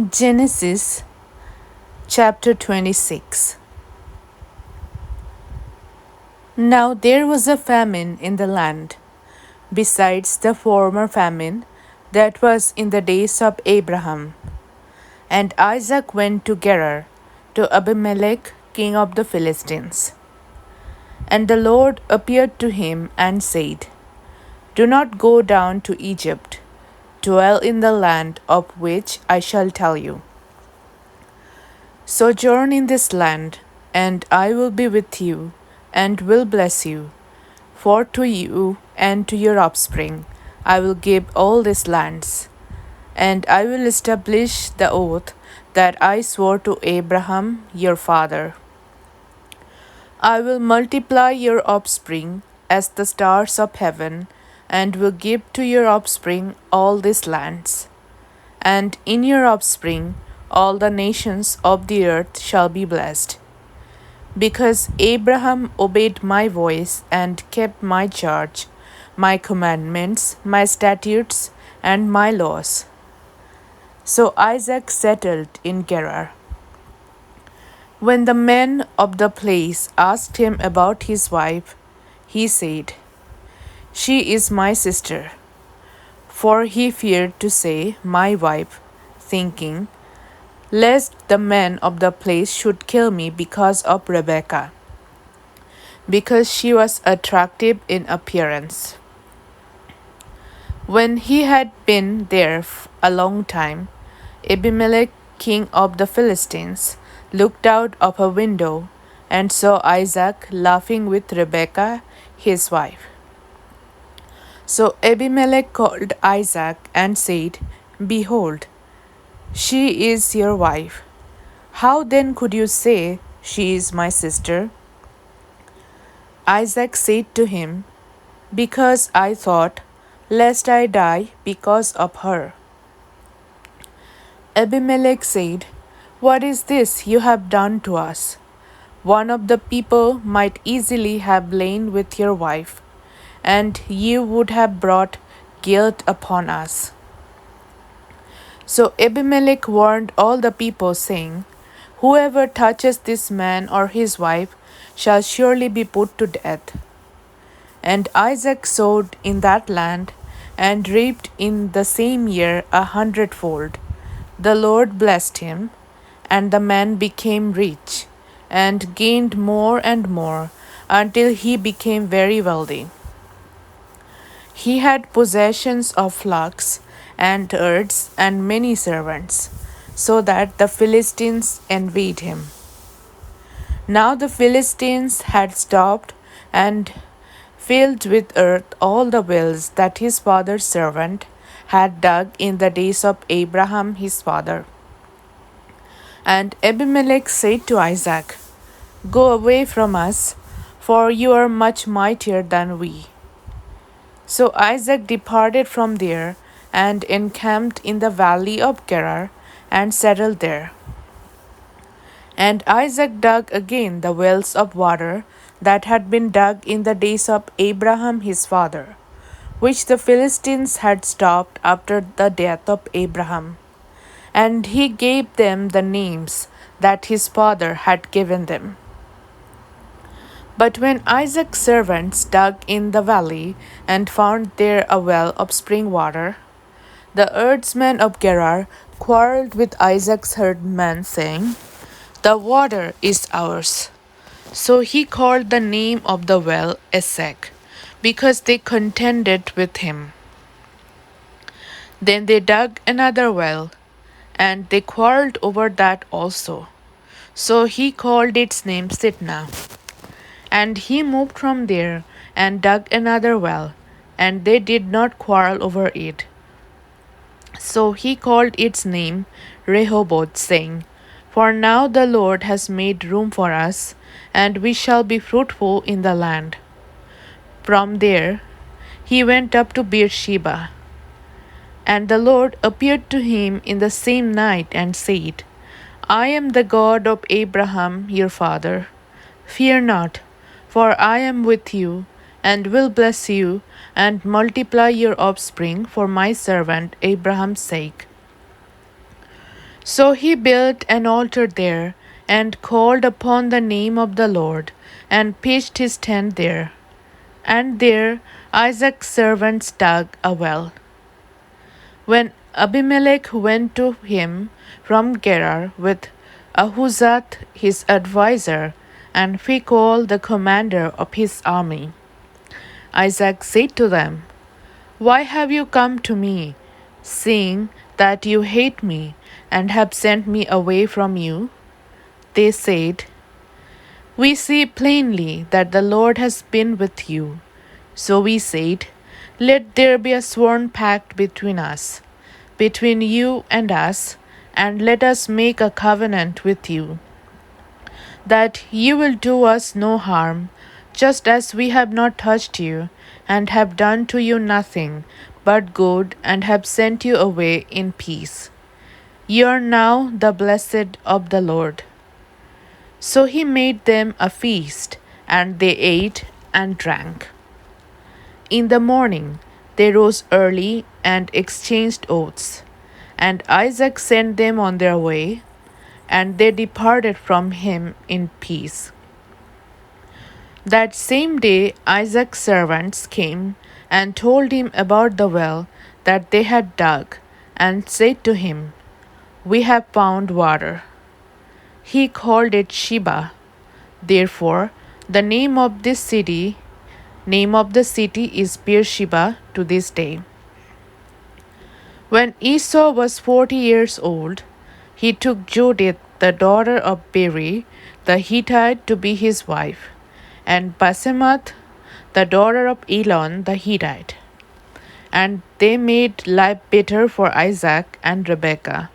Genesis chapter 26. Now there was a famine in the land, besides the former famine that was in the days of Abraham. And Isaac went to Gerar, to Abimelech, king of the Philistines. And the Lord appeared to him and said, Do not go down to Egypt. Dwell in the land of which I shall tell you. Sojourn in this land, and I will be with you, and will bless you. For to you and to your offspring I will give all these lands, and I will establish the oath that I swore to Abraham your father. I will multiply your offspring as the stars of heaven, and will give to your offspring all these lands. And in your offspring all the nations of the earth shall be blessed. Because Abraham obeyed my voice and kept my charge, my commandments, my statutes, and my laws. So Isaac settled in Gerar. When the men of the place asked him about his wife, he said, She is my sister. For he feared to say, My wife, thinking, lest the men of the place should kill me because of Rebekah, because she was attractive in appearance. When he had been there a long time, Abimelech, king of the Philistines, looked out of a window and saw Isaac laughing with Rebekah, his wife. So Abimelech called Isaac and said, Behold, she is your wife. How then could you say, She is my sister? Isaac said to him, Because I thought, lest I die because of her. Abimelech said, What is this you have done to us? One of the people might easily have lain with your wife, and you would have brought guilt upon us. So Abimelech warned all the people, saying, Whoever touches this man or his wife shall surely be put to death. And Isaac sowed in that land, and reaped in the same year 100-fold. The Lord blessed him, and the man became rich, and gained more and more, until he became very wealthy. He had possessions of flocks and herds and many servants, so that the Philistines envied him. Now the Philistines had stopped and filled with earth all the wells that his father's servant had dug in the days of Abraham his father. And Abimelech said to Isaac, Go away from us, for you are much mightier than we. So Isaac departed from there, and encamped in the valley of Gerar, and settled there. And Isaac dug again the wells of water that had been dug in the days of Abraham his father, which the Philistines had stopped after the death of Abraham. And he gave them the names that his father had given them. But when Isaac's servants dug in the valley and found there a well of spring water, the herdsmen of Gerar quarreled with Isaac's herdmen, saying, The water is ours. So he called the name of the well Esek, because they contended with him. Then they dug another well, and they quarreled over that also. So he called its name Sitnah. And he moved from there and dug another well, and they did not quarrel over it. So he called its name Rehoboth, saying, For now the Lord has made room for us, and we shall be fruitful in the land. From there he went up to Beersheba. And the Lord appeared to him in the same night and said, I am the God of Abraham your father. Fear not, for I am with you, and will bless you, and multiply your offspring for my servant Abraham's sake. So he built an altar there, and called upon the name of the Lord, and pitched his tent there. And there Isaac's servants dug a well. When Abimelech went to him from Gerar with Ahuzzath his adviser, and Phicol the commander of his army, Isaac said to them, Why have you come to me, seeing that you hate me, and have sent me away from you? They said, We see plainly that the Lord has been with you. So we said, Let there be a sworn pact between us, between you and us, and let us make a covenant with you, that you will do us no harm, just as we have not touched you, and have done to you nothing but good, and have sent you away in peace. You are now the blessed of the Lord. So he made them a feast, and they ate and drank. In the morning they rose early and exchanged oaths, and Isaac sent them on their way, and they departed from him in peace. That same day Isaac's servants came and told him about the well that they had dug, and said to him, We have found water. He called it Sheba. Therefore, the name of the city is Beersheba to this day. When Esau was 40 years old, he took Judith, the daughter of Beri, the Hittite, to be his wife, and Basemath, the daughter of Elon the Hittite. And they made life bitter for Isaac and Rebekah,